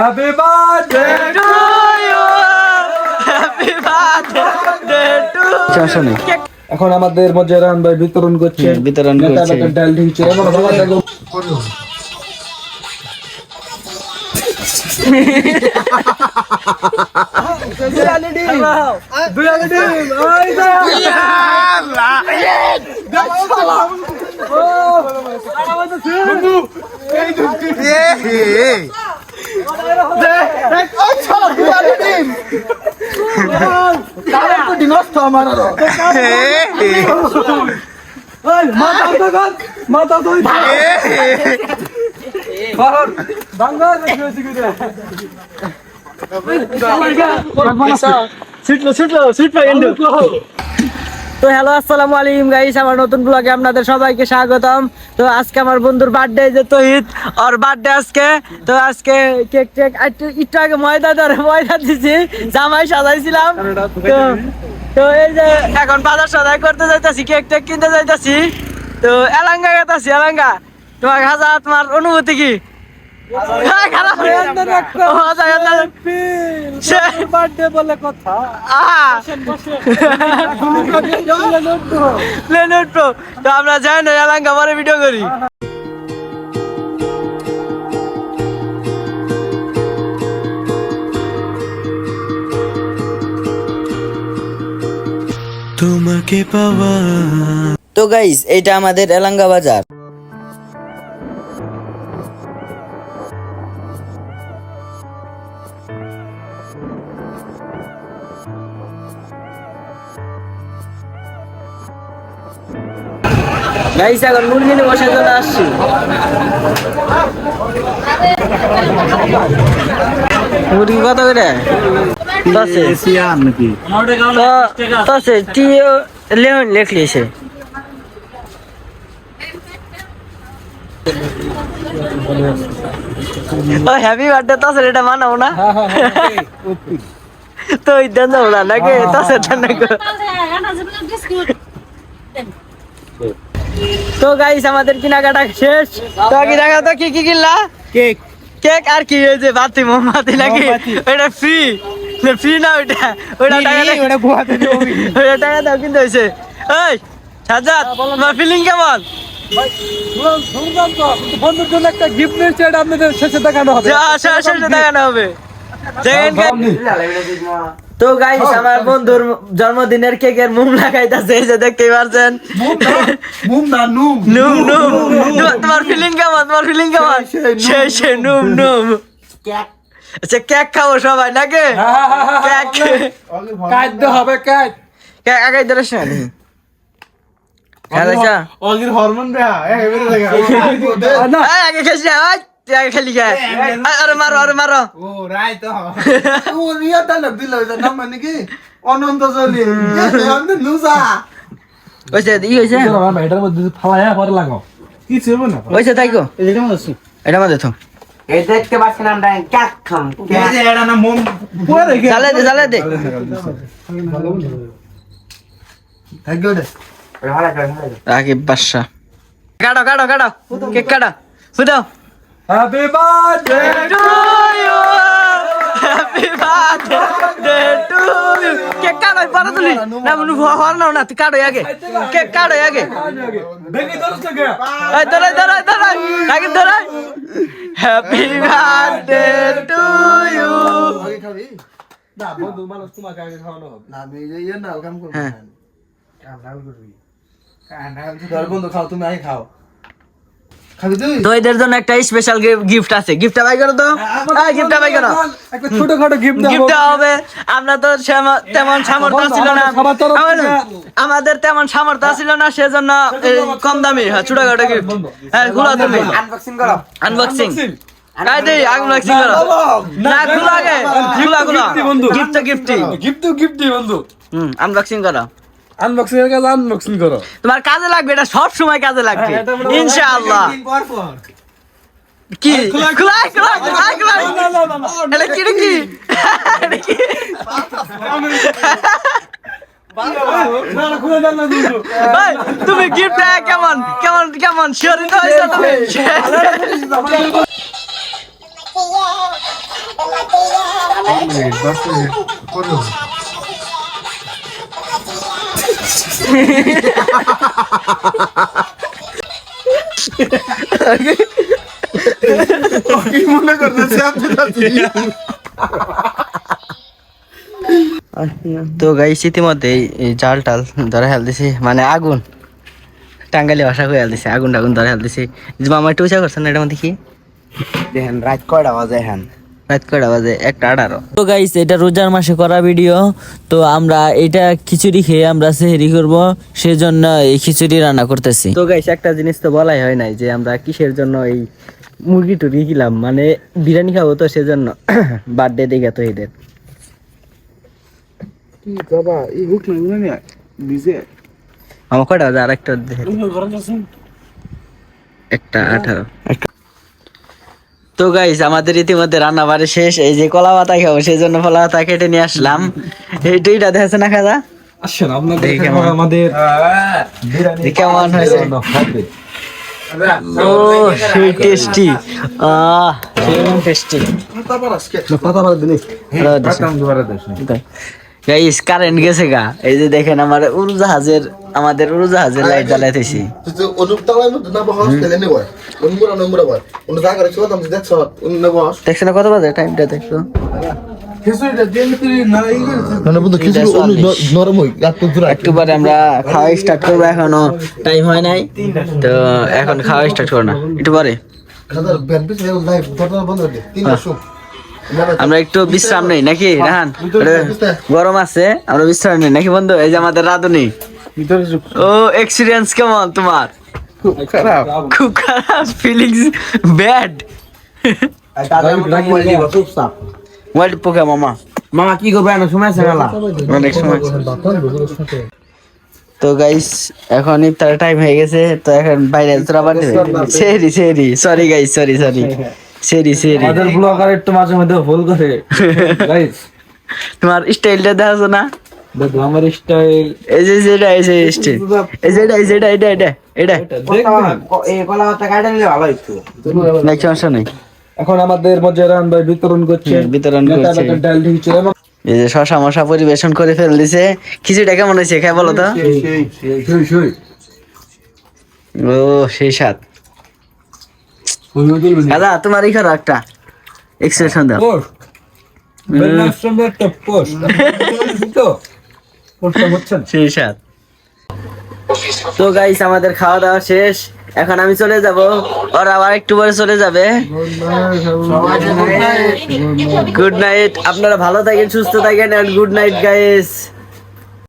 Happy birthday to you, happy birthday to. এখন আমাদের মজারান ভাই বিতরণ করছে, ডাল দিচ্ছে এমন ভাবে দেখো। তো হ্যালো, আসসালামু আলাইকুম গাইস, আমার নতুন ব্লগে আপনাদের সবাইকে স্বাগতম। তো আজকে আমার বন্ধুর বার্থডে, যে তহিদ ওর বার্থডে আজকে। তো আজকে কেক টেক একটু আগে ময়দা দিছি, জামাই সাজাইছিলাম। তো তো এই যে এখন বাজার সদাই করতে যাইতাছি, কেক টেক কিনতে যাইতাছি। তো এলাঙ্গা গেতাছি। এলাঙ্গা, তোমার হাজা, তোমার অনুভূতি কি? তো আমরা যাই না, এলাঙ্গা পরে ভিডিও করি। তোমাকে পাওয়া। তো গাইস, এটা আমাদের এলাঙ্গা বাজার। গাইস, এখন মুরগি নিয়ে বসার জন্য আসছি। মুরগি কত করে? লেমন লেখলিছে। হ্যাপি বার্থডে তো এটা মানাও না তো ইদান যাবো না নাকি? তো গাইস, আমাদের কেনাকাটা শেষ। তো কেনাকাটা কি কি কিনলা? কেক কেক আর কি? এই যে বাতি মোমবাতি নাকি? ওটা ফ্রি না? ওটা টাকা দেয়, ওটা টাকা দাও কিনতে হয়েছে। এই সাজ্জাদ, তোমার ফিলিং কেমন? বন্ধুর জন্য একটা গিফট নিয়েছে, এটা আপনাদের শেষে দেখানো হবে। শেষে দেখানো হবে। তো গাইস, আমার বন্ধুর জন্মদিনের কেকের মুম লাগাইতাছে, এই যে দেখতেই পারছেন। তোমার ফিলিং কেমন? সেই নুম। আচ্ছা, কেক খাবো সবাই নাকি? কেক কাটতে হবে, কেক আগে ধরেছ না? অগির হরমোন রে আগে খেলছি, আগে খেলি গে। আরে মারো ও রাই তো ও রিয়া ডায়লগ দিল, এটা নাম মানে কি? অনন্ত জলি নুসা ওইছে হইছে। এটার মধ্যে ফালায়া পরে লাগাও, কিছু হবে না। ওইছে তাইকো, এটা মধ্যে তো এই দেখতে পাচ্ছেন আমরা কেক খাম। এই যে এটা না মন পরে গে জ্বালে দে। থাকো দে ভালো করে আগে বাসা কাটো কেক কাটো, ফুটাও। Happy birthday to you, happy birthday to you. Cake কাটো, পরে তুলি না মনু হর না, তুই কাটো আগে, কেক কাটো আগে। দেখি দরস লাগে এই ধরাই আগে ধরাই। Happy birthday to you. আগে খাবি না? বন্ধু মানুষ তোমাকে আগে খাওয়ানো হবে না। আমি এই না কাম করব, হ্যাঁ কাম করবি। তোর বন্ধু খাও, তুমি আগে খাও। খাবি তুই? তো এদের জন্য একটা স্পেশাল গিফট আছে। গিফটটা বাই করো তো, গিফটটা বাই করো। একটা ছোটখাটো গিফট হবে। আমরা তো তেমন সামর্থ্য ছিল না, আমাদের তেমন সামর্থ্য ছিল না, সেজন্য কম দামি ছোটখাটো গিফট। হ্যাঁ, খুলো তুমি, আনবক্সিং করো। আনবক্সিং আনবক্সিং করো না, খুলো আগে, গিফটি বন্ধু। আনবক্সিং করো, আনবক্সিং এর কাজ আনবক্সিং করো। তোমার কাজে লাগবে, এটা সব সময় কাজে লাগবে ইনশাআল্লাহ। কি এটা কি তুমি গিফট কেমন শিওরিত হয়েছে তুমি? তো গাইস ইতিমধ্যে এই জাল টাল ধরে হেল দিছি, মানে আগুন টাঙ্গালি ভাষা হয়ে হেল দিছে, আগুন টাগুন ধরে হেল দিছি। মামা একটু উঁচা করছেন এটার মধ্যে কি দেখেন রাত কয়টা বাজে এখন? রাত কয়টা বাজে? 1:18। তো গাইস এটা রোজার মাসে করা ভিডিও। তো আমরা এটা খিচুড়ি খেয়ে আমরা সেহরি করব, সেজন্য এই খিচুড়ি রান্না করতেছি। তো গাইস একটা জিনিস তো বলাই হয় নাই যে আমরা কিসের জন্য এই মুরগি টুরগি কিলাম, মানে বিরিয়ানি খাবো তো সেজন্য। বার্থডে দেখে তো এদের আমার কয়টা বাজে? আর একটা 1:18। তো গাইস আমাদের ইতিমধ্যে রান্না বাড়ি শেষ। এই যে কলা পাতা খাবো সেই জন্য কলা পাতা কেটে নিয়ে আসলাম। এই দুইটা দেখছে না খাজা? আসেন আপনাদের দেখি এখন কেমন। আমাদের বিরিয়ানি কেমন হয়েছে? হবে। ও সেই টেস্টি, সেই টেস্টি। কথা বলে দিনি গাইস কারেন্ট গেছে গা। এই যে দেখেন আমাদের উড়োজাহাজের লাইট জ্বালাইতেছি। দেখছো না কত বাজে? টাইমটা দেখছো? একটু পরে আমরা খাওয়া স্টার্ট করবো, এখনো টাইম হয় নাই তো এখন খাওয়া স্টার্ট করো না, একটু পরে। আমরা একটু বিশ্রাম নেই নাকি রাহান? গরম আছে, আমরা বিশ্রাম নেই নাকি বন্ধু? এই যে আমাদের রাধুনি। ও এক্সপিরিয়েন্স কেমন তোমার? খুব খারাপ, ফিলিংস ব্যাড। ওয়াইল্ড পোকা মামা মামা কি করবে না? সময় আছে মেলা। অনেক সময়। তো গাইস এখন ইফতারের টাইম হয়ে গেছে, তো এখন বাইরে তোরা বাদ দেবে। সেরি সরি গাইস, সরি সেরি আমাদের ব্লগার একটু মাঝে মধ্যে ভুল করে গাইস। তোমার স্টাইলটা দেখাছো না? দেখো আমার স্টাইল এই যে স্টাইল, এটা এই কলা পাতা কাটে নিলে ভালো হইতো। নাই সমস্যা নেই। এখন আমাদের মজারান ভাই বিতরণ করছে, বিতরণ নেতা করছে। বেটার ডাল ঢিলছে এবং এই যে শশা মশা পরিবেশন করে ফেল দিছে। খিচুড়িটা কেমন হয়েছে খাই বলো তো? শুই ও সেই স্বাদ। তুলবে দাদা তোমার এই করো একটা এক্সপ্রেশন দাও। পোস্ট বেনাশ্রমে একটা পোস্ট তো পোস্টটা হচ্ছে না। সেই স্বাদ। তো গাইস আমাদের খাওয়া দাওয়া শেষ, এখন আমি চলে যাব, ওরা আবার একটু পরে চলে যাবে। গুড নাইট, আপনারা ভালো থাকেন, সুস্থ থাকেন, গুড নাইট গাইস।